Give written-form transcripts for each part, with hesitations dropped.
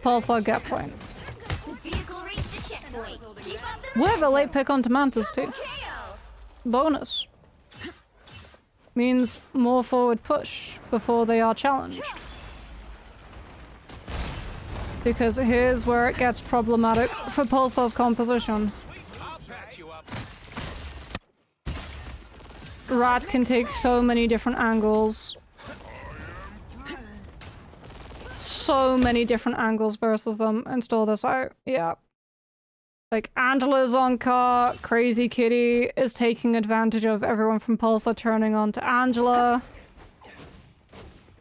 Pulsar get point. We have a late pick onto Mantis too. Bonus. Means more forward push before they are challenged. Because here's where it gets problematic for Pulsar's composition. Rat can take so many different angles. So many different angles versus them and store this out. Yeah. Like, Angela's on cart, Crazy Kitty is taking advantage of everyone from Pulsar turning on to Angela.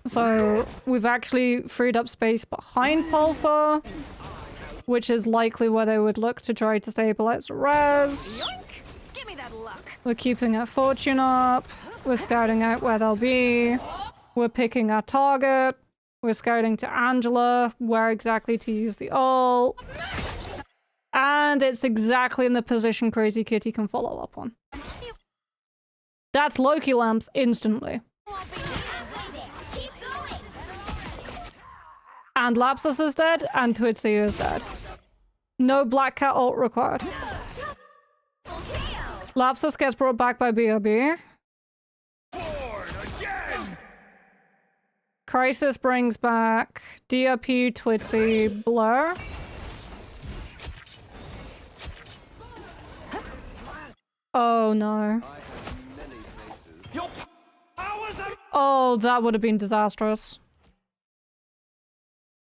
So, we've actually freed up space behind Pulsar, which is likely where they would look to try to stabilize Res. Give me that luck. We're keeping our fortune up. We're scouting out where they'll be. We're picking our target. We're scouting to Angela, where exactly to use the ult. And it's exactly in the position Crazy Kitty can follow up on. That's Loki lamps instantly. And Lapsus is dead, and Twitzy is dead. No Black Cat ult required. Lapsus gets brought back by BRB. Crisis brings back DRP, Twitzy, Blur. Oh no. Oh, that would have been disastrous.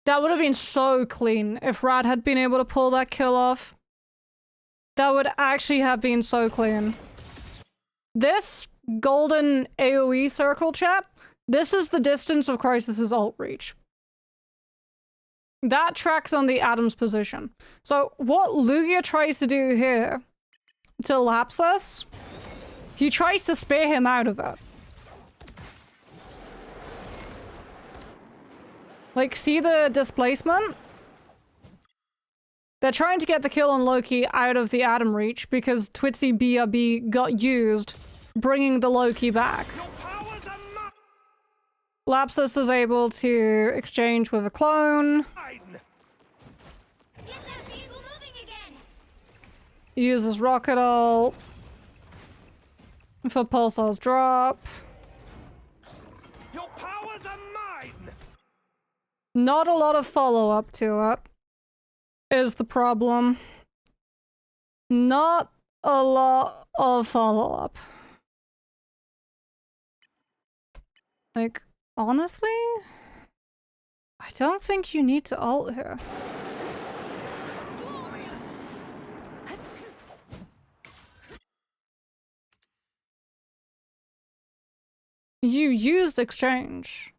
That would have been so clean if Rad had been able to pull that kill off. That would actually have been so clean. This golden AoE circle, chat, this is the distance of Crisis's ult reach. That tracks on the Atom's position. So what Lugia tries to do here to Lapsus, he tries to spear him out of it. Like, see the displacement? They're trying to get the kill on Loki out of the Atom reach because Twitzy BRB got used, bringing the Loki back. Lapsus is able to exchange with a clone. Uses Rocket Ult for Pulsar's drop. Your powers are mine. Not a lot of follow-up to it is the problem. Not a lot of follow-up. Like, honestly, I don't think you need to ult here. You used exchange.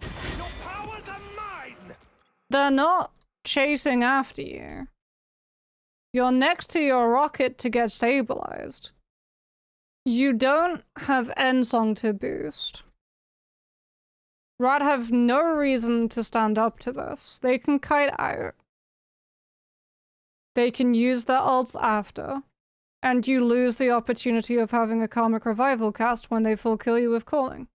Your powers are mine. They're not chasing after you. You're next to your rocket to get stabilized. You don't have Endsong to boost. Rad have no reason to stand up to this. They can kite out. They can use their ults after. And you lose the opportunity of having a Karmic Revival cast when they full kill you with Calling.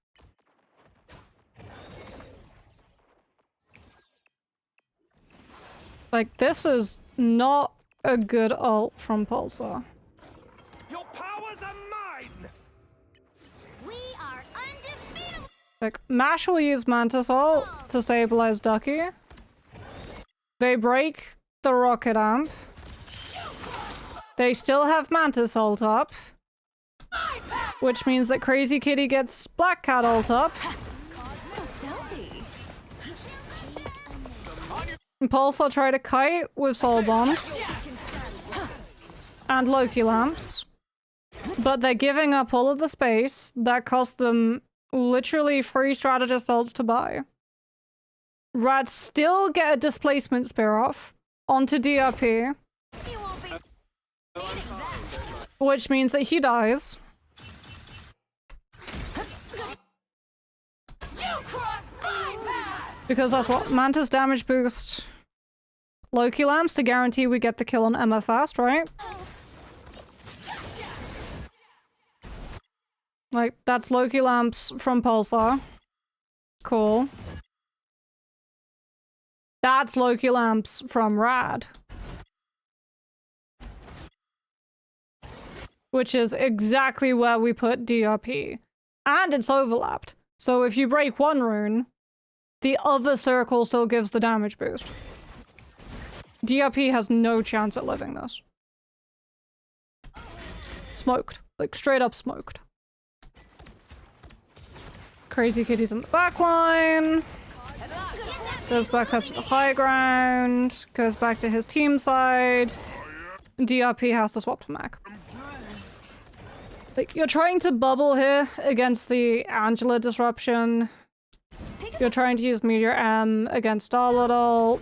Like, this is not a good ult from Pulsar. Your powers are mine. We are undefeatable. Like, Mash will use Mantis ult to stabilize Ducky. They break the Rocket Amp. They still have Mantis ult up. Which means that Crazy Kitty gets Black Cat ult up. So stealthy. And Pulsar try to kite with Soul Bomb. And Loki Lamps. But they're giving up all of the space that cost them literally 3 strategist ults to buy. Rad still get a displacement spear off onto DRP. You won't be Which means that he dies. Because that's what Mantis damage boost Loki Lamps to guarantee we get the kill on Emma fast, right? Like, that's Loki Lamps from Pulsar. Cool. That's Loki Lamps from Rad. Which is exactly where we put DRP. And it's overlapped. So if you break one rune, the other circle still gives the damage boost. DRP has no chance at living this. Smoked. Like, straight up smoked. Crazy Kitty's in the back line. Goes back up to the high ground. Goes back to his team side. DRP has to swap to Mac. Like, you're trying to bubble here against the Angela disruption. You're trying to use Meteor M against Starlittle.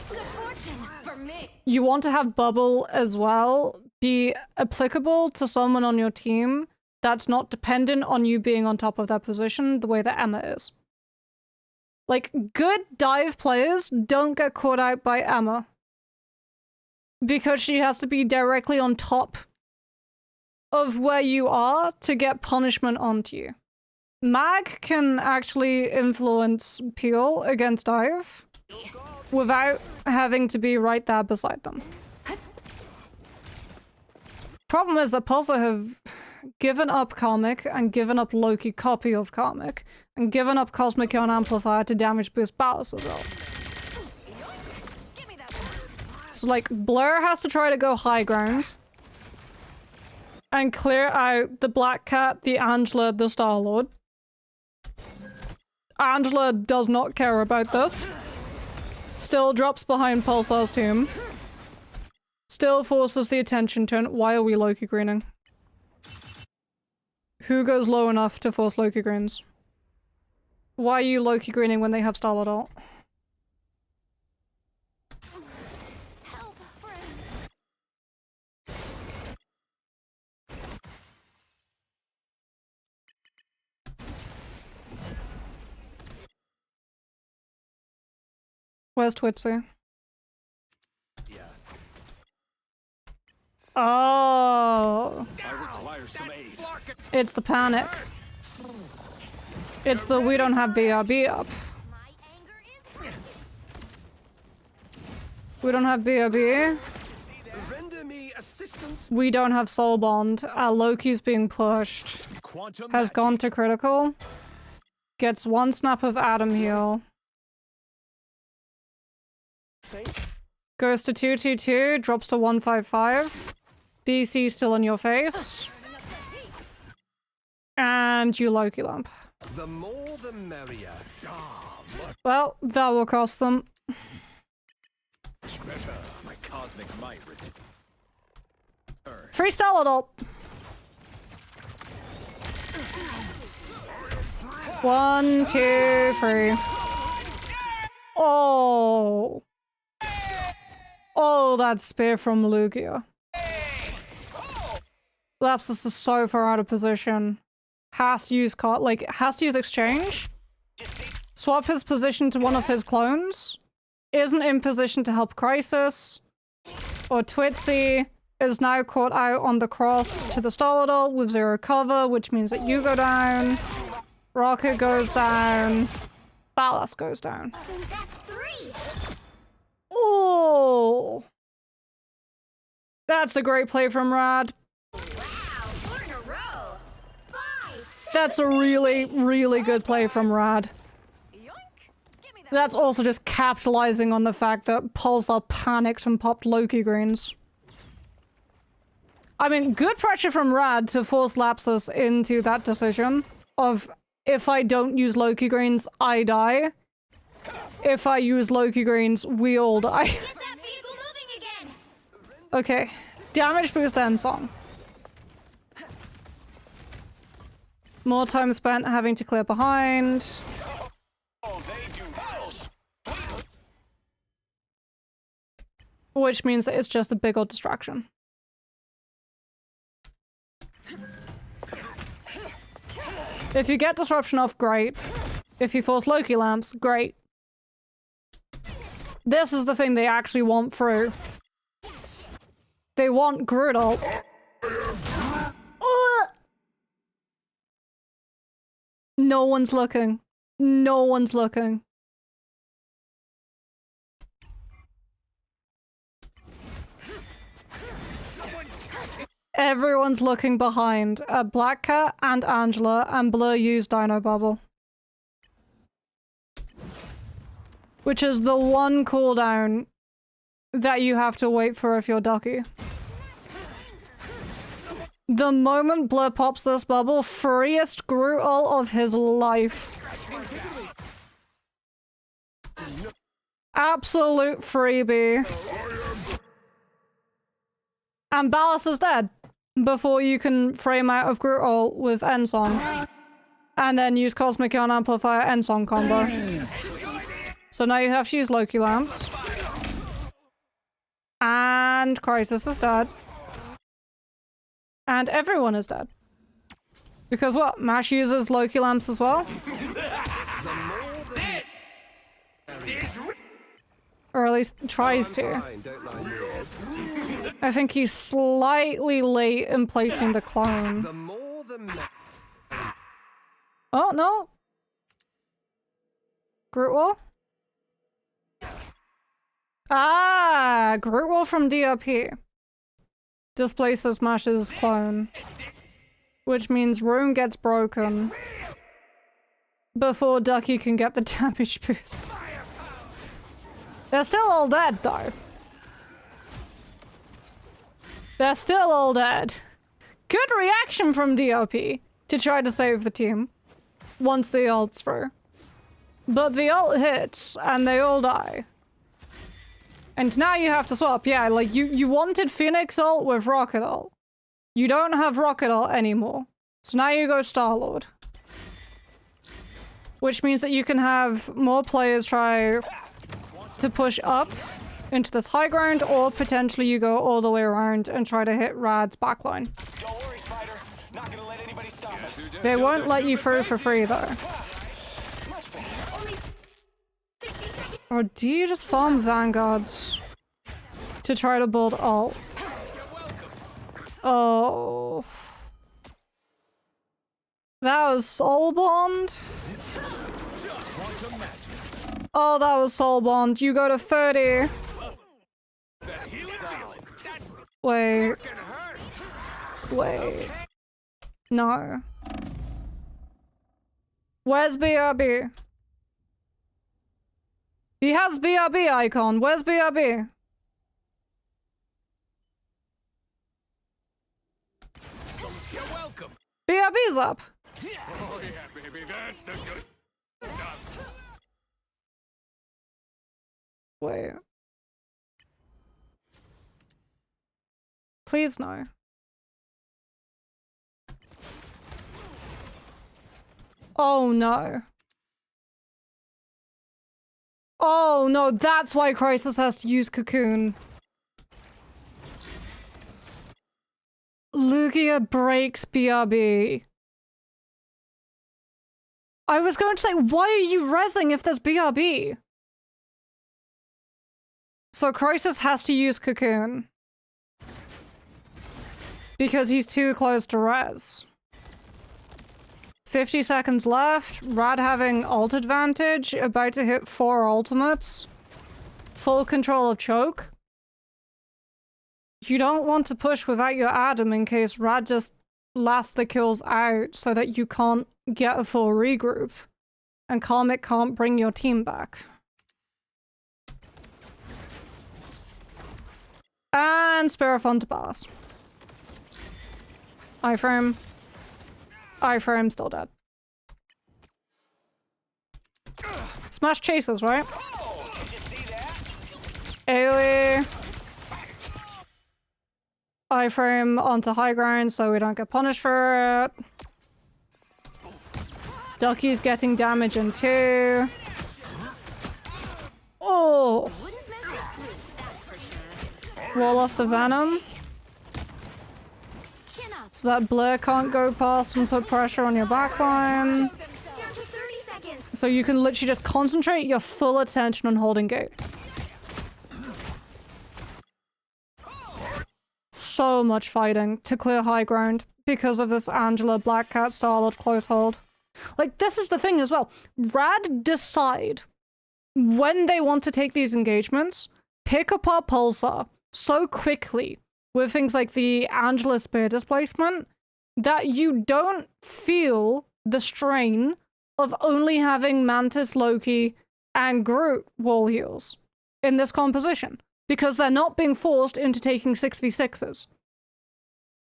Good fortune for me. You want to have bubble as well be applicable to someone on your team that's not dependent on you being on top of their position the way that Emma is. Like, good dive players don't get caught out by Emma because she has to be directly on top of where you are to get punishment onto you. Mag can actually influence Peel against dive without having to be right there beside them. Problem is that Pulsar have given up Karmic and given up Loki copy of Karmic and given up Cosmic Ion Amplifier to damage boost Ballas as well. So like, Blur has to try to go high ground and clear out the Black Cat, the Angela, the Star-Lord. Angela does not care about this. Still drops behind Pulsar's tomb. Still forces the attention turn. Why are we Loki greening? Who goes low enough to force Loki greens? Why are you Loki greening when they have Starlord ult? Help, friend. Where's Twitzy? Yeah. Oh, I require some aid. it's the panic. It's the we don't have BRB up. My anger is We don't have BRB. Render me assistance. We don't have Soul Bond. Our Loki's being pushed. Quantum Has gone to critical. Gets one snap of Atom heal. Goes to 222, drops to 155. BC still in your face. And you Loki Lamp. The more the merrier. Ah, Well, that will cost them. much better. My cosmic might return. Freestyle adult. 1, 2, 3. Oh. Oh, that spear from Lugia. Lapsus is so far out of position. Has to use has to use exchange. Swap his position to one of his clones. Isn't in position to help Crisis. Or Twitzy is now caught out on the cross to the Stolidol with 0 cover, which means that you go down. Rocket goes down. Ballas goes down. that's 3. Oh, that's a great play from Rad. Wow, 4 in a row. 5. That's a really, really good play from Rad. Yoink. Give me that. That's also just capitalizing on the fact that Pulsar panicked and popped Loki greens. I mean, good pressure from Rad to force Lapsus into that decision of, if I don't use Loki greens, I die. If I use Loki greens, we all die. Get that vehicle moving again. Okay, damage boost end song. More time spent having to clear behind. Which means that it's just a big old distraction. If you get disruption off, great. If you force Loki lamps, great. This is the thing they actually want through. They want Grudel. No one's looking. No one's looking. Everyone's looking behind at Black Cat and Angela, and Blur used Dino Bubble. Which is the one cooldown that you have to wait for if you're Ducky. The moment Blur pops this bubble, freest Gruul of his life. Absolute freebie. And Ballas is dead before you can frame out of Gruul with Endsong. And then use Cosmic Yarn Amplifier Endsong combo. So now you have to use Loki Lamps. And Crisis is dead. And everyone is dead. Because what? Mash uses Loki Lamps as well? Or at least tries to. I think he's slightly late in placing the clone. Oh, no. Gruul? Ah! Gruul from DRP. Displaces Mash's clone. Which means Rune gets broken before Ducky can get the damage boost. They're still all dead, though. They're still all dead. Good reaction from DRP to try to save the team once the ult's through. But the ult hits, and they all die. And now you have to swap. Yeah, like, you wanted Phoenix ult with Rocket ult. You don't have Rocket ult anymore. So now you go Star-Lord. Which means that you can have more players try to push up into this high ground, or potentially you go all the way around and try to hit Rad's backline. Don't worry, Spider. Not gonna let anybody stop us. They won't let you through for free, though. Or do you just farm Vanguards to try to build ult? Oh. That was Soul Bond? Oh, that was Soul Bond. You go to 30. Wait. Wait. No. Where's BRB? He has BRB icon. Where's BRB? You're welcome. BRB's up. Oh yeah, baby, that's the good stuff. Wait. Please no. Oh no. Oh no, that's why Crisis has to use Cocoon. Lugia breaks BRB. I was going to say, why are you rezzing if there's BRB? So Crisis has to use Cocoon. Because he's too close to res. 50 seconds left. Rad having ult advantage. About to hit 4 ultimates. Full control of choke. You don't want to push without your Adam in case Rad just lasts the kills out so that you can't get a full regroup. And Karmic can't bring your team back. And Spiraphon to Ballas. iframe. iframe still dead. Smash chases, right? AoE. iframe onto high ground so we don't get punished for it. Ducky's getting damage in 2. Oh! Wall off the Venom. So that Blur can't go past and put pressure on your backline. So you can literally just concentrate your full attention on holding gate. So much fighting to clear high ground because of this Angela Black Cat Star-Lord close hold. Like, this is the thing as well. Rad decide when they want to take these engagements, pick apart Pulsar so quickly with things like the Angela spear displacement, that you don't feel the strain of only having Mantis, Loki, and Groot wall heals in this composition, because they're not being forced into taking 6v6s.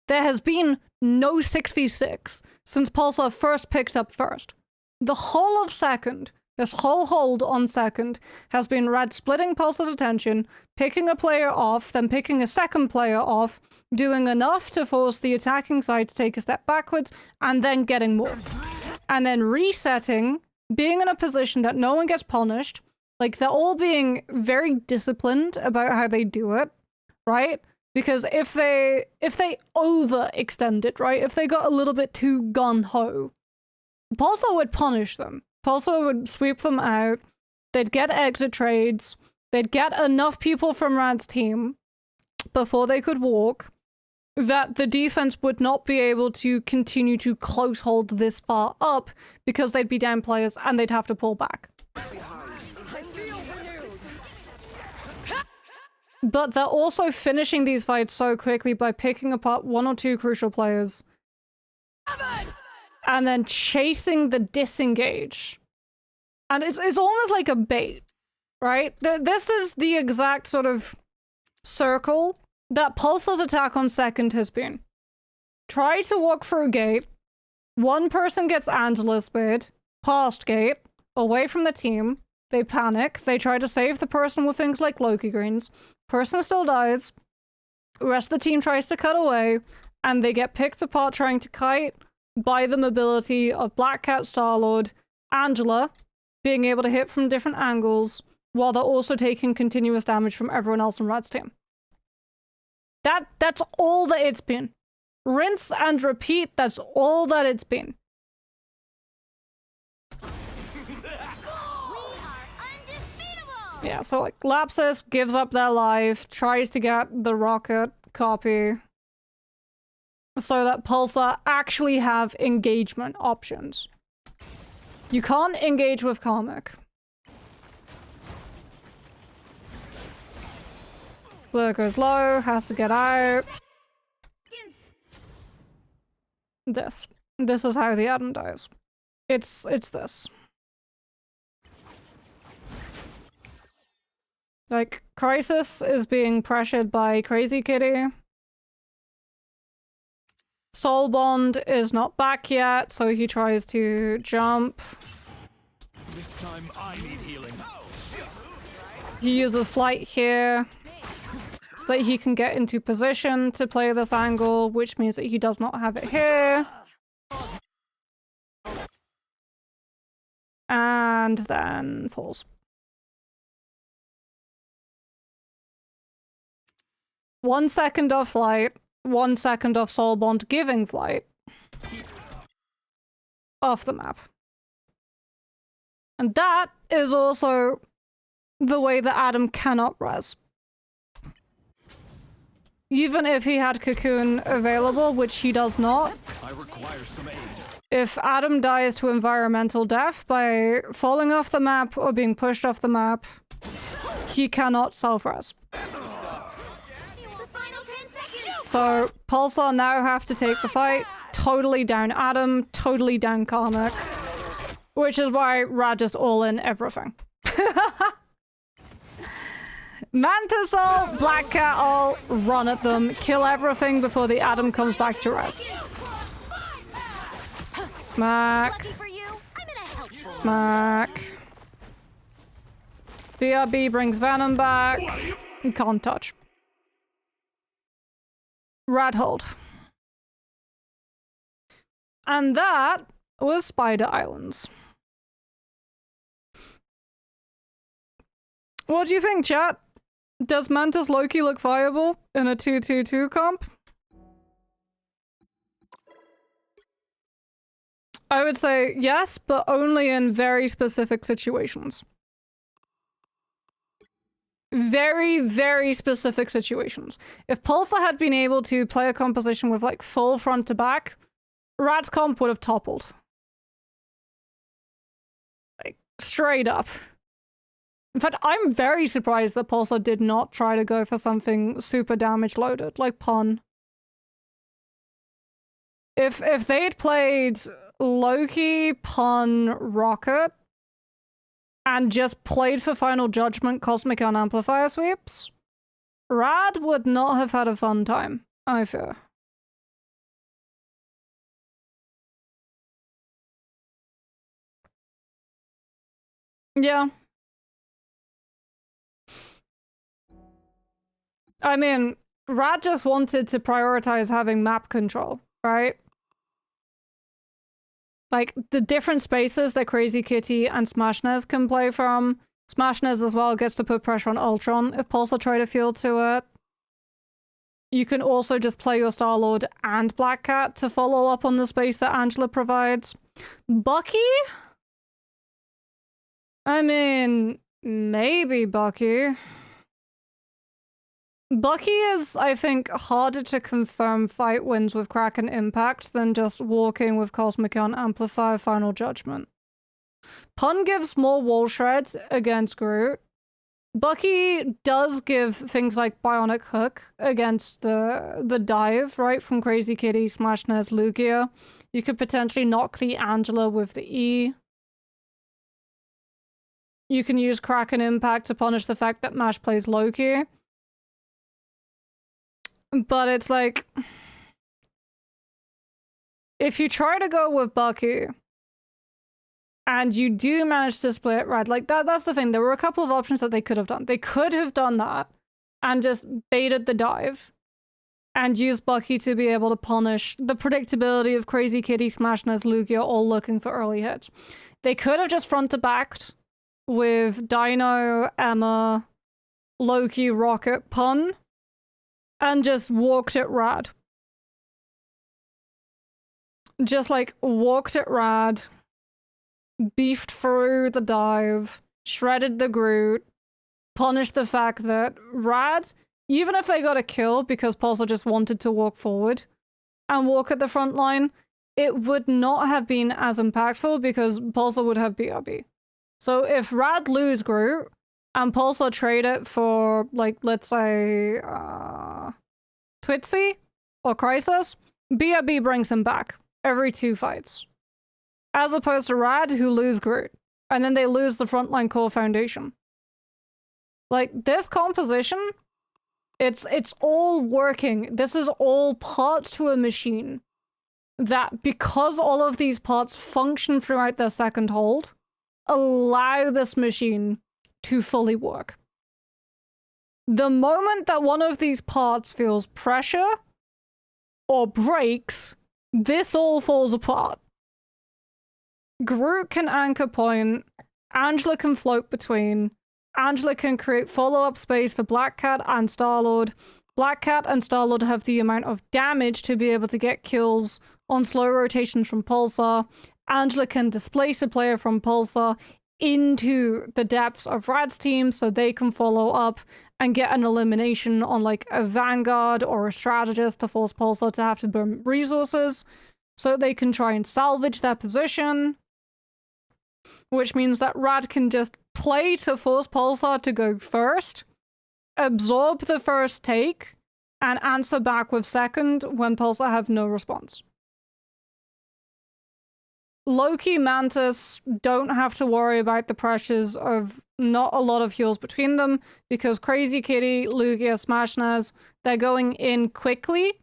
There has been no 6v6 since Pulsar first picked up first. The whole of second, this whole hold on second, has been Red splitting Pulsar's attention, picking a player off, then picking a second player off, doing enough to force the attacking side to take a step backwards, and then getting more. And then resetting, being in a position that no one gets punished, like they're all being very disciplined about how they do it, right? Because if they overextend it, right? If they got a little bit too gun-ho, Pulsar would punish them. Pulsar would sweep them out, they'd get exit trades, they'd get enough people from Rad's team before they could walk, that the defense would not be able to continue to close hold this far up because they'd be down players and they'd have to pull back. But they're also finishing these fights so quickly by picking apart one or two crucial players and then chasing the disengage. And it's almost like a bait, right? This is the exact sort of circle that Pulsar's attack on second has been. Try to walk through gate, one person gets Angela speared, past gate, away from the team, they panic, they try to save the person with things like Loki greens, person still dies, the rest of the team tries to cut away, and they get picked apart trying to kite by the mobility of Black Cat, Star-Lord, Angela, being able to hit from different angles, while they're also taking continuous damage from everyone else on Rad's team. That's all that it's been. Rinse and repeat, that's all that it's been. Yeah, so like Lapsus gives up their life, tries to get the rocket copy so that Pulsar actually have engagement options. You can't engage with Karmic. Blur goes low, has to get out. This is how the Adam dies. It's this. Like, Crisis is being pressured by Crazy Kitty. Soul Bond is not back yet, so he tries to jump. This time I need healing. He uses flight here so that he can get into position to play this angle, which means that he does not have it here. And then falls. One second off flight, 1 second off Soul Bond giving flight. Off the map. And that is also the way that Adam cannot res. Even if he had Cocoon available, which he does not. I require some aid. If Adam dies to environmental death by falling off the map or being pushed off the map, he cannot self-res. So Pulsar now have to take the fight, totally down Adam, totally down Karmic, which is why Rad just all in everything. Mantis all, Black Cat all, run at them, kill everything before the Adam comes back to res. Smack. Smack. BRB brings Venom back. You can't touch. Rad hold. And that was Spider Islands. What do you think, chat? Does Mantis Loki look viable in a 2-2-2 comp? I would say yes, but only in very specific situations. Very, very specific situations. If Pulsar had been able to play a composition with like full front to back, Rad's comp would have toppled. Like, straight up. In fact, I'm very surprised that Pulsar did not try to go for something super damage loaded, like Pun. If they'd played Loki, Pun, Rocket, and just played for Final Judgment Cosmic Ion Amplifier sweeps, Rad would not have had a fun time, I fear. Yeah. I mean, Rad just wanted to prioritize having map control, right? Like, the different spaces that Crazy Kitty and Smashnez can play from. Smashnez as well gets to put pressure on Ultron if Pulsar try to field to it. You can also just play your Star-Lord and Black Cat to follow up on the space that Angela provides. Bucky? I mean, maybe Bucky. Bucky is, I think, harder to confirm fight wins with Kraken Impact than just walking with Cosmic Ion Amplifier Final Judgment. Pun gives more wall shreds against Groot. Bucky does give things like Bionic Hook against the dive, right, from Crazy Kitty, Smashnez, Lugia. You could potentially knock the Angela with the E. You can use Kraken Impact to punish the fact that Mash plays Loki. But it's like, if you try to go with Bucky and you do manage to split Red, like that's the thing. There were a couple of options that they could have done. They could have done that and just baited the dive and used Bucky to be able to punish the predictability of Crazy Kitty, Smashnez, Lugia all looking for early hits. They could have just front to backed with Dino, Emma, Loki, Rocket, Pun, and just walked it Rad. Just like walked it Rad, beefed through the dive, shredded the Groot, punished the fact that Rad, even if they got a kill because Pulsar just wanted to walk forward and walk at the front line, it would not have been as impactful because Pulsar would have BRB. So if Rad lose Groot, and Pulsar trade it for, like, let's say, Twitzy or Crisis, BRB brings him back every 2 fights. As opposed to Rad, who lose Groot. And then they lose the frontline core foundation. Like, this composition, it's all working. This is all parts to a machine that, because all of these parts function throughout their second hold, allow this machine to fully work. The moment that one of these parts feels pressure or breaks, this all falls apart. Groot can anchor point, Angela can float between, Angela can create follow-up space for Black Cat and Star-Lord. Black Cat and Star-Lord have the amount of damage to be able to get kills on slow rotations from Pulsar. Angela can displace a player from Pulsar into the depths of Rad's team so they can follow up and get an elimination on like a Vanguard or a strategist to force Pulsar to have to burn resources so they can try and salvage their position. Which means that Rad can just play to force Pulsar to go first, absorb the first take, and answer back with second when Pulsar have no response. Loki, Mantis don't have to worry about the pressures of not a lot of heals between them because Crazy Kitty, Lugia, Smashnez, they're going in quickly.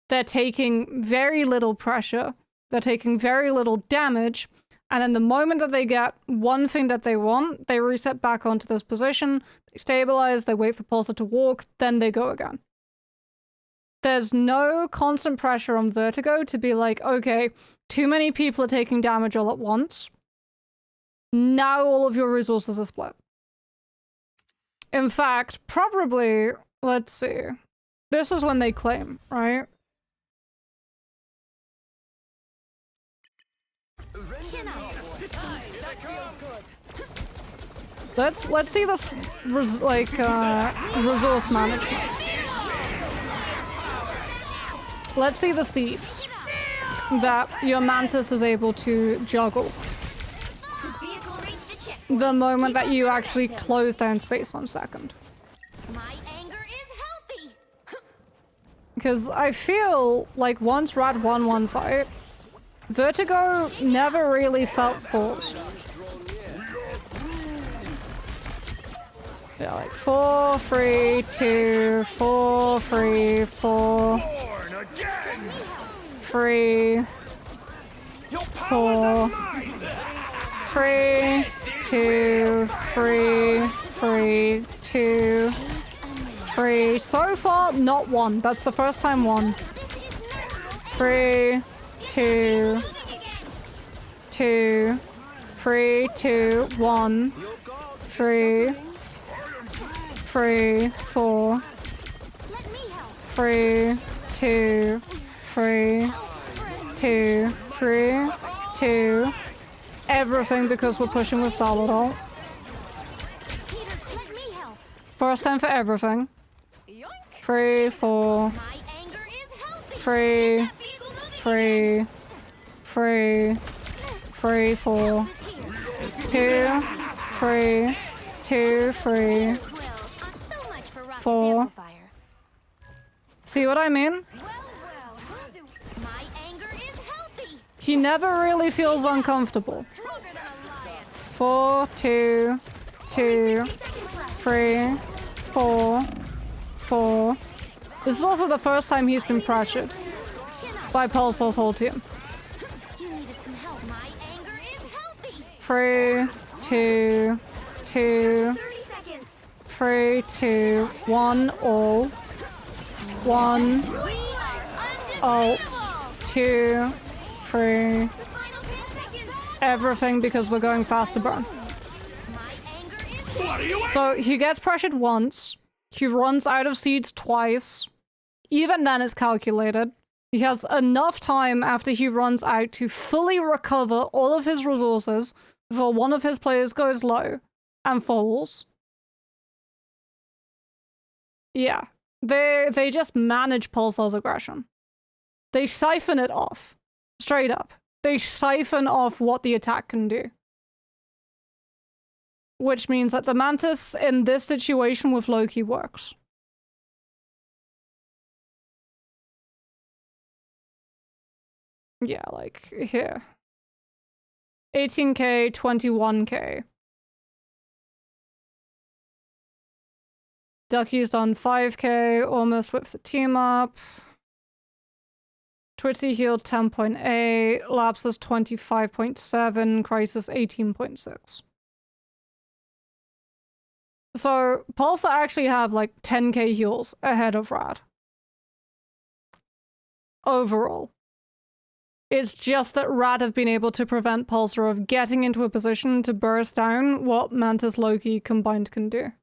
They're taking very little pressure. They're taking very little damage. And then the moment that they get one thing that they want, they reset back onto this position, they stabilize, they wait for Pulsar to walk, then they go again. There's no constant pressure on Vertigo to be like, okay, too many people are taking damage all at once. Now all of your resources are split. In fact, probably, let's see. This is when they claim, right? Let's see this resource management. Let's see the seeds that your Mantis is able to juggle. the moment that you actually close down space 1 second. My anger is healthy. Because I feel like once Rad won one fight, Vertigo never really felt forced. Yeah, like 4, 3, 2, 4, 3, 4, 3, 4, 3, 2, 3, 3, 2, 3. So far, not 1. That's the first time 1. 3, 2, 2, 3, 2, 1, 3, 3, 4, 3, 2, 3, 2, 3, 2. Everything because we're pushing with Starlord ult. First time for everything. 3, 4, 3, 3, 3, 3, 4, 2, 3, 2, 3, 4. See what I mean? He never really feels uncomfortable. 4, 2, 2, 3, 4, 4. This is also the first time he's been pressured by Pulsar's whole team. 3, 2, 2, 3, 2, 1, all. 1, ult, 2, 3. Everything because we're going fast to burn. So he gets pressured once. He runs out of seeds twice. Even then it's calculated. He has enough time after he runs out to fully recover all of his resources before one of his players goes low and falls. Yeah. They just manage Pulsar's aggression. They siphon it off. Straight up. They siphon off what the attack can do. Which means that the Mantis in this situation with Loki works. Yeah, like here. 18k, 21k. Ducky's done 5k, almost whipped the team up. Twitzy healed 10.8, Lapsus 25.7, Crisis 18.6. So, Pulsar actually have like 10k heals ahead of Rad. Overall. It's just that Rad have been able to prevent Pulsar of getting into a position to burst down what Mantis Loki combined can do.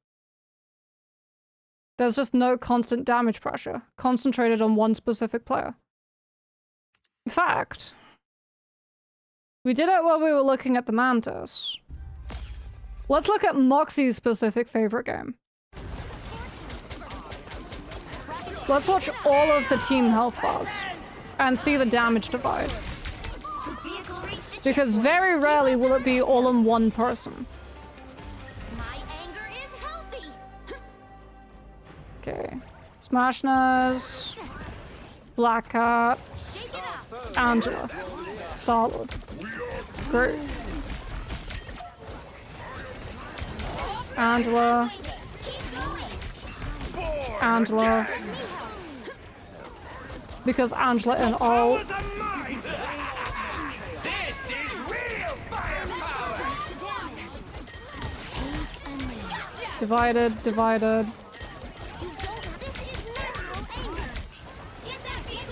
There's just no constant damage pressure, concentrated on one specific player. In fact, we did it while we were looking at the Mantis. Let's look at Moxie's specific favorite game. Let's watch all of the team health bars and see the damage divide. Because very rarely will it be all in one person. Okay. Smashness, Black Cat, Angela, Starlord. Great. Angela. Angela. Because Angela and all. This is real firepower. Divided, divided.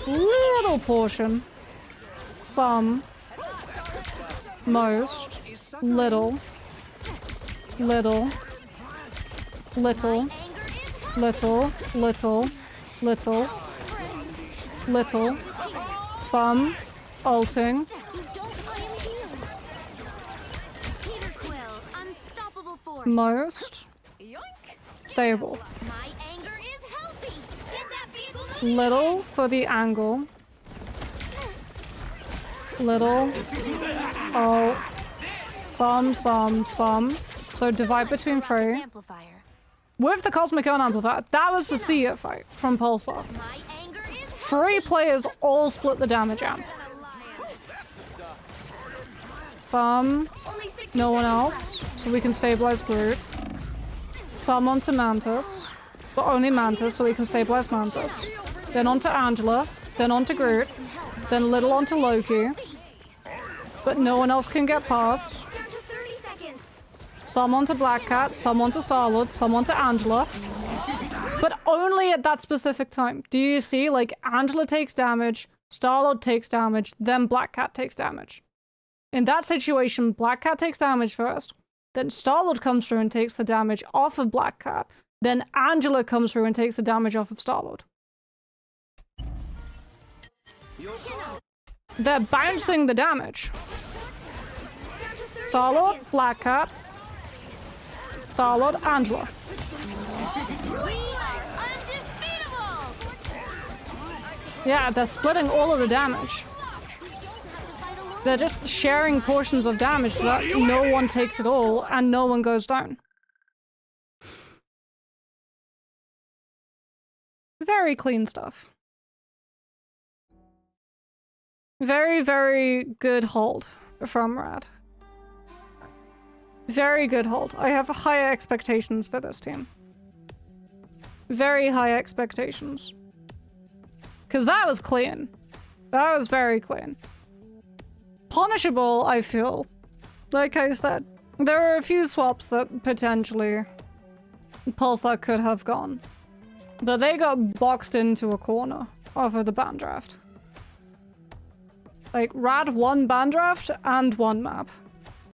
Little portion. Some. Most. Little. Little. Little. Little. Little. Little. Little. Some. Ulting. Most. Stable. Little for the angle. Little. Oh. Some. So divide between 3. Amplifier. With the Cosmic Urn Amplifier, that was the Seer fight from Pulsar. My anger is 3 players all split the damage amp. Some, only 60 no one seconds else, so we can stabilize Groot. Some onto Mantis, but only Mantis, so we can stabilize Mantis. Then onto Angela, then onto Groot, then a little onto Loki, but no one else can get past. left. Down to 30 seconds. Some onto Black Cat, some onto Star-Lord, some onto Angela. But only at that specific time. Do you see? Like, Angela takes damage, Star-Lord takes damage, then Black Cat takes damage. In that situation, Black Cat takes damage first, then Star-Lord comes through and takes the damage off of Black Cat, then Angela comes through and takes the damage off of Star-Lord. They're bouncing the damage. Down to 30 Star-Lord, seconds. Black Cat, Star-Lord, Angela. We are undefeatable. Yeah, they're splitting all of the damage. They're just sharing portions of damage so that no one takes it all and no one goes down. Very clean stuff. Very, very good hold from Rad. Very good hold. I have high expectations for this team. Very high expectations. Because that was clean. That was very clean. Punishable, I feel. Like I said, there were a few swaps that potentially Pulsar could have gone. But they got boxed into a corner off of the ban draft. Like, Rad won ban draft and one map.